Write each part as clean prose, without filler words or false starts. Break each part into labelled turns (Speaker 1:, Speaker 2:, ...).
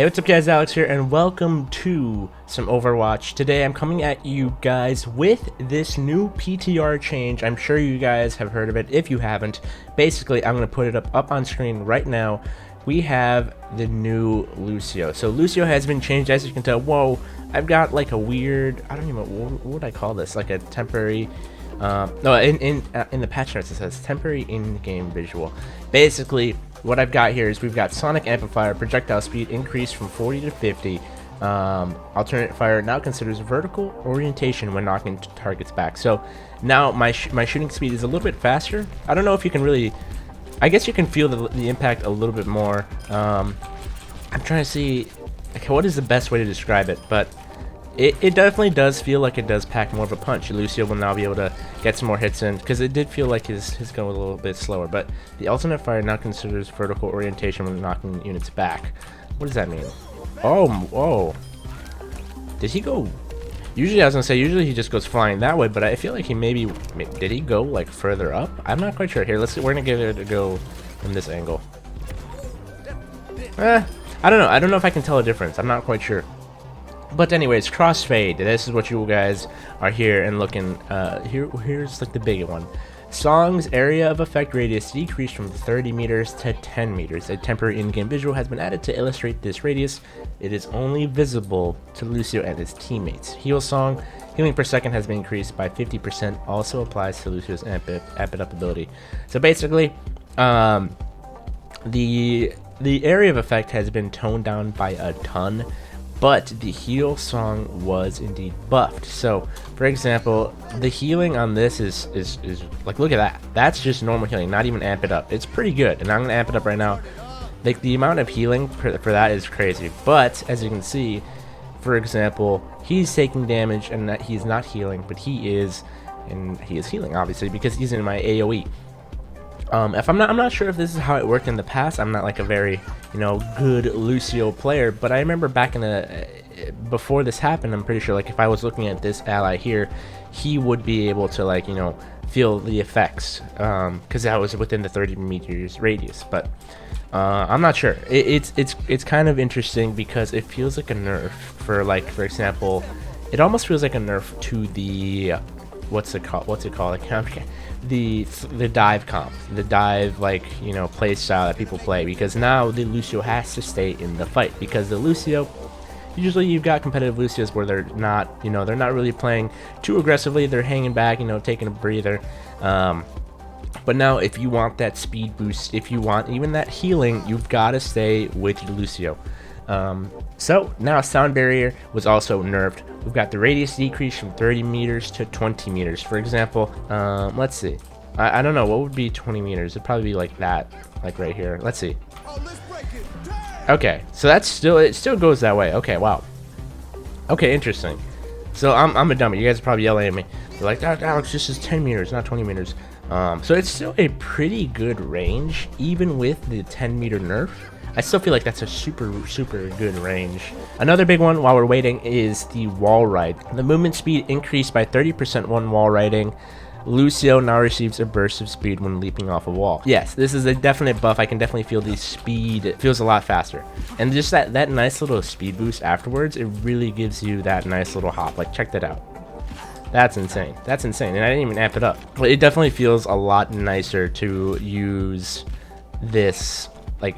Speaker 1: Hey, what's up guys, Alex here, and welcome to some Overwatch. Today I'm coming at you guys with this new PTR change. I'm sure you guys have heard of it. If you haven't, basically I'm going to put it up on screen right now. We have the new Lucio. So Lucio has been changed, as you can tell. Whoa, I've got like a weird, I don't even know, what would I call this? Like a temporary, no, in the patch notes it says temporary in-game visual. Basically, what I've got here is we've got Sonic Amplifier, projectile speed increased from 40 to 50. Alternate fire now considers vertical orientation when knocking targets back. So now my shooting speed is a little bit faster. I don't know if you can really, I guess you can feel the impact a little bit more. I'm trying to see, okay, what is the best way to describe it, but it definitely does feel like it does pack more of a punch. Lucio will now be able to get some more hits in, because it did feel like his gun was a little bit slower. But the alternate fire now considers vertical orientation when knocking units back. What does that mean? Oh, whoa. Did he go? Usually I was gonna say usually he just goes flying that way, but I feel like he maybe did he go like further up? I'm not quite sure. Here, let's see. We're gonna give it a go from this angle. I don't know. I don't know if I can tell a difference. I'm not quite sure. But anyways, crossfade. This is what you guys are here and looking. Here's like the big one. Song's area of effect radius decreased from 30 meters to 10 meters. A temporary in-game visual has been added to illustrate this radius. It is only visible to Lucio and his teammates. Heal song. Healing per second has been increased by 50%. Also applies to Lucio's amp it up ability. So basically, the area of effect has been toned down by a ton. But the heal song was indeed buffed. So, for example, the healing on this is like, look at that. That's just normal healing, not even amp it up. It's pretty good, and I'm gonna amp it up right now. Like, the amount of healing for that is crazy. But as you can see, for example, he's taking damage and that he's not healing, but he is, and he is healing obviously because he's in my AOE. I'm not sure if this is how it worked in the past. I'm not like a very, good Lucio player, but I remember back in before this happened, I'm pretty sure like if I was looking at this ally here, he would be able to like, feel the effects, because that was within the 30 meters radius. But I'm not sure. It's kind of interesting because it feels like a nerf for example, it almost feels like a nerf to the what's it called? Like, the dive comp, the dive play style that people play, because now the Lucio has to stay in the fight, because the Lucio, usually you've got competitive Lucios where they're not really playing too aggressively, they're hanging back, taking a breather. But now if you want that speed boost, if you want even that healing, you've got to stay with your Lucio. So now sound barrier was also nerfed. We've got the radius decrease from 30 meters to 20 meters. For example, let's see. I don't know, what would be 20 meters? It'd probably be like that, like right here. Let's see. Okay, so it still goes that way. Okay, wow. Okay, interesting. So I'm a dummy. You guys are probably yelling at me. They're like, Alex, this is 10 meters, not 20 meters. So it's still a pretty good range, even with the 10-meter nerf. I still feel like that's a super good range. Another big one while we're waiting is the wall ride. The movement speed increased by 30% when wall riding. Lucio now receives a burst of speed when leaping off a wall. Yes, this is a definite buff. I can definitely feel the speed. It feels a lot faster. And just that nice little speed boost afterwards, it really gives you that nice little hop. Like, check that out. That's insane. That's insane. And I didn't even amp it up. But it definitely feels a lot nicer to use this, like,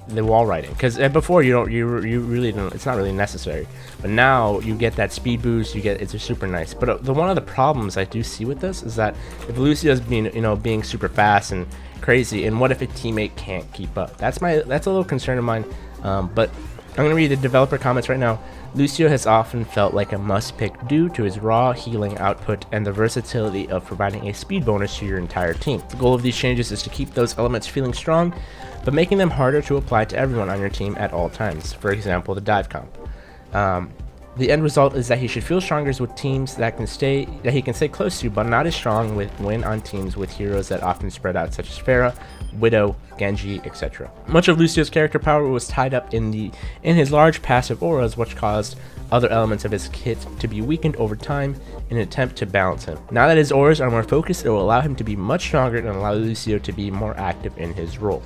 Speaker 1: the wall riding, because before you really don't, it's not really necessary, but now you get that speed boost, it's just super nice. But one of the problems I do see with this is that if Lucio's being super fast and crazy, and what if a teammate can't keep up? That's a little concern of mine. But I'm gonna read the developer comments right now. Lucio has often felt like a must-pick due to his raw healing output and the versatility of providing a speed bonus to your entire team. The goal of these changes is to keep those elements feeling strong, but making them harder to apply to everyone on your team at all times. For example, the dive comp. The end result is that he should feel stronger with teams that he can stay close to, but not as strong when on teams with heroes that often spread out, such as Pharah, Widow, Genji, etc. Much of Lucio's character power was tied up in his large passive auras, which caused other elements of his kit to be weakened over time in an attempt to balance him. Now that his auras are more focused, it will allow him to be much stronger and allow Lucio to be more active in his role.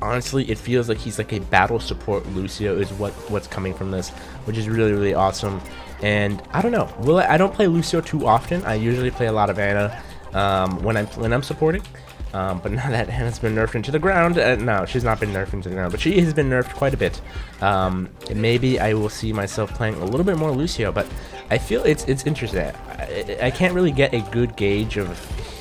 Speaker 1: honestly, it feels like he's like a battle support Lucio is what's coming from this, which is really, really awesome. And I don't know, I don't play Lucio too often. I usually play a lot of Ana when I'm supporting. But now that Anna's been nerfed into the ground, no, she's not been nerfed into the ground, but she has been nerfed quite a bit. Maybe I will see myself playing a little bit more Lucio, but I feel it's interesting. I can't really get a good gauge of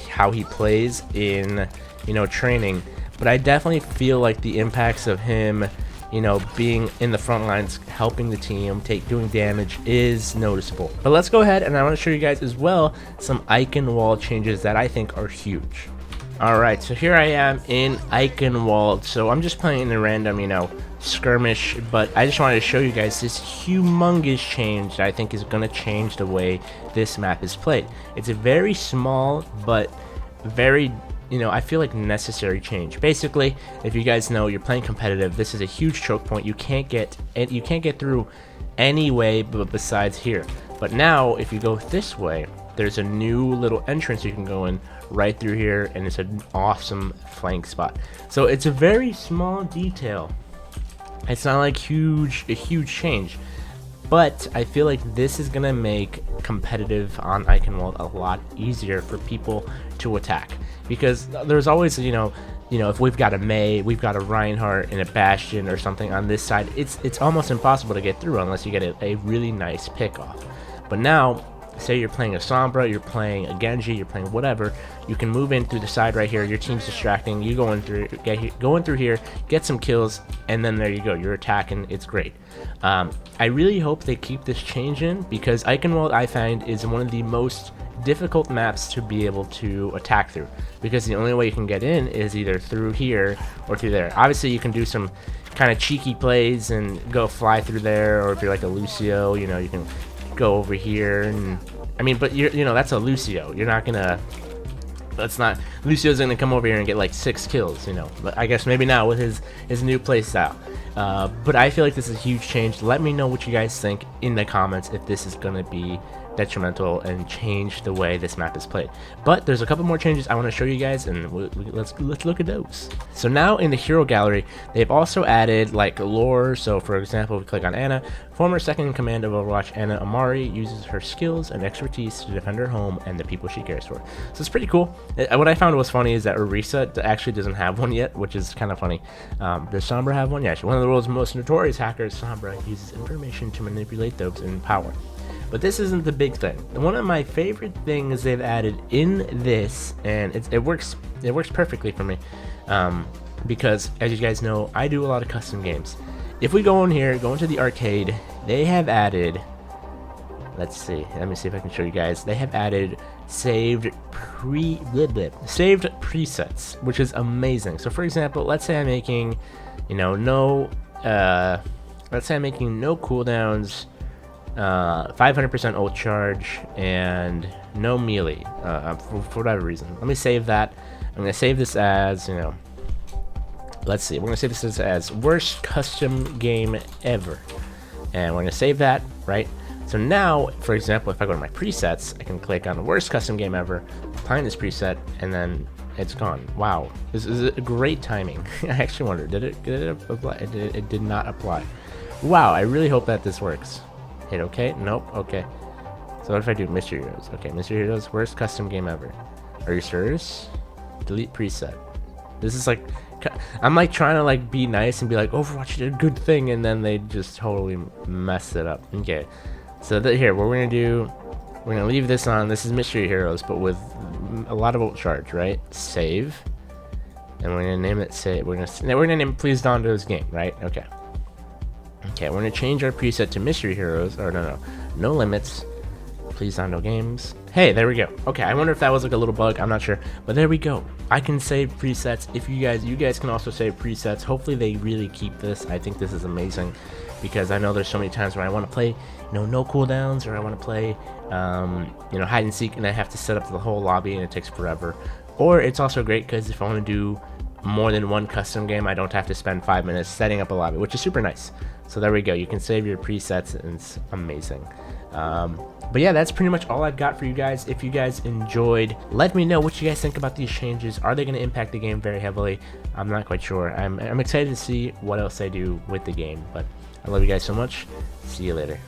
Speaker 1: how he plays in, you know, training, but I definitely feel like the impacts of him, you know, being in the front lines, helping the team, doing damage is noticeable. But let's go ahead and I want to show you guys as well some Eichenwalde changes that I think are huge. Alright, so here I am in Eichenwalde. So I'm just playing in a random, you know, skirmish, but I just wanted to show you guys this humongous change that I think is going to change the way this map is played. It's a very small, but very, you know, I feel like necessary change. Basically, if you guys know you're playing competitive, this is a huge choke point. You can't get through any way but besides here. But now, if you go this way, there's a new little entrance you can go in right through here, and it's an awesome flank spot. So it's a very small detail. It's not like a huge change, but I feel like this is gonna make competitive on Eichenwalde a lot easier for people to attack, because there's always, you know, if we've got a Mei, we've got a Reinhardt and a Bastion or something on this side, it's almost impossible to get through unless you get a really nice pick off. But now, say you're playing a Sombra, you're playing a Genji, you're playing whatever, you can move in through the side right here, your team's distracting, you go in through here, get some kills, and then there you go, you're attacking, it's great. I really hope they keep this change in, because Eichenwalde, I find, is one of the most difficult maps to be able to attack through, because the only way you can get in is either through here or through there. Obviously you can do some kind of cheeky plays and go fly through there, or if you're like a Lucio, you know, you can go over here, and I mean, but you know, that's a Lucio. You're not gonna, Lucio's gonna come over here and get like 6 kills, you know. But I guess maybe now with his new playstyle. But I feel like this is a huge change. Let me know what you guys think in the comments if this is gonna be detrimental and change the way this map is played. But there's a couple more changes I want to show you guys, and let's look at those. So now in the hero gallery, they've also added like lore. So for example, we click on Ana, former second in command of Overwatch, Ana Amari uses her skills and expertise to defend her home and the people she cares for. So it's pretty cool. What I found was funny is that Orisa actually doesn't have one yet, which is kind of funny. Does Sombra have one? Yeah, one of the world's most notorious hackers, Sombra, uses information to manipulate those in power. But this isn't the big thing. One of my favorite things they've added in this, and it works perfectly for me, because as you guys know, I do a lot of custom games. If we go in here, go into the arcade, they have added, let's see, let me see if I can show you guys. They have added saved presets, which is amazing. So for example, let's say I'm making, you know, let's say I'm making no cooldowns, 500% ult charge, and no melee, for whatever reason. Let me save that. I'm going to save this as, you know, let's see, we're going to save this as worst custom game ever. And we're going to save that, right? So now, for example, if I go to my presets, I can click on the worst custom game ever, find this preset, and then it's gone. Wow, this is a great timing. I actually wonder, did it apply? It did not apply. Wow, I really hope that this works. Hit OK? Nope. Okay. So what if I do Mystery Heroes? Okay, Mystery Heroes, worst custom game ever. Are you serious? Delete preset. This is like, I'm like trying to like be nice and be like, Overwatch did a good thing, and then they just totally mess it up. Okay. So here, what we're gonna do, we're gonna leave this on. This is Mystery Heroes, but with a lot of ult charge, right? Save. And we're gonna name it save. We're gonna name it Please Dondo's Game, right? Okay. Okay, we're gonna change our preset to Mystery Heroes, or no limits, Please Dondo Games. Hey, there we go. Okay, I wonder if that was like a little bug, I'm not sure, but there we go. I can save presets. If you guys can also save presets. Hopefully they really keep this. I think this is amazing, because I know there's so many times where I want to play, you know, no cooldowns, or I want to play, you know, hide and seek, and I have to set up the whole lobby and it takes forever. Or it's also great because if I want to do more than one custom game, I don't have to spend 5 minutes setting up a lobby, which is super nice. So there we go. You can save your presets, and it's amazing. But yeah, that's pretty much all I've got for you guys. If you guys enjoyed, let me know what you guys think about these changes. Are they going to impact the game very heavily? I'm not quite sure. I'm excited to see what else they do with the game. But I love you guys so much. See you later.